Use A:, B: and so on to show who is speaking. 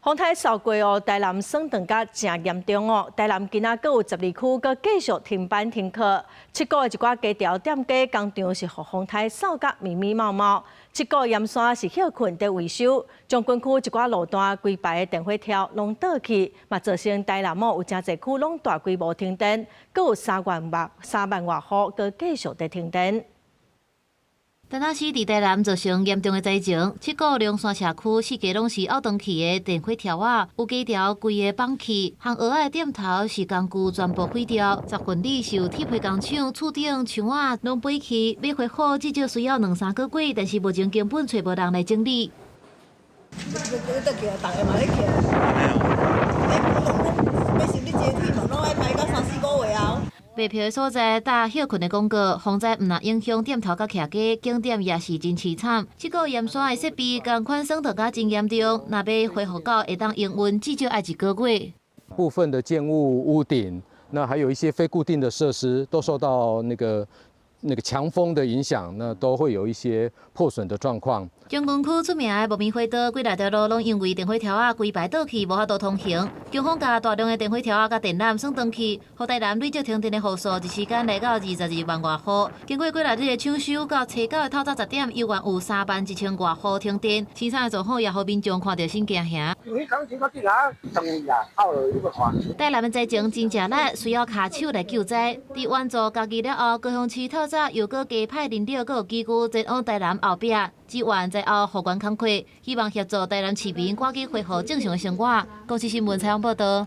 A: 风台扫过哦，台南省长甲真严重哦。台南今仔阁有12区阁继续停班停课，7股的一寡街条店家工厂是互风台扫甲密密麻麻，7股盐山是休困在维修，将军区一寡路段规排的电火条拢倒去，嘛造成台南有真侪区拢大规模停电，阁有3万外户阁继续在停电。
B: 台南市伫台南造成严重的灾情，7股龙山社区四家拢是凹断去的电火条啊，有几条规个放去，巷蚵仔的店头是工具全部毁掉，10分里受铁皮工厂厝顶墙仔拢飞去，要恢复至少需要2、3个月，但是目前根本找无人来整理。卖票的所在搭休困的广告，防灾毋若影响店头甲徛街，景点也是真凄惨。7股盐山的设备同款损得甲真严重，若要恢复到会当营运，至少要1个月。
C: 部分的建物屋顶，那还有一些非固定的设施，都受到那个强风的影响，那都会有一些破损的状况。
B: 将军区出名的木棉花道，几大条路拢因为电火条啊规排倒去，无法度通行。警方甲大量的电火条啊甲电缆送断去，互台南累计停电的户数一时间来到22万外户。经过几日的抢修，到初9的透早10点，有3万1千外户停电。生产的状况也互民众看到心惊吓。台南的灾情真正力，需要卡手来救灾。伫援助家己了后，高雄市透早又搁加派人力，搁有机构前往台南后壁。 支援在后护关工课，希望协助台南市民赶紧恢复正常的生活。公司新闻采访报道。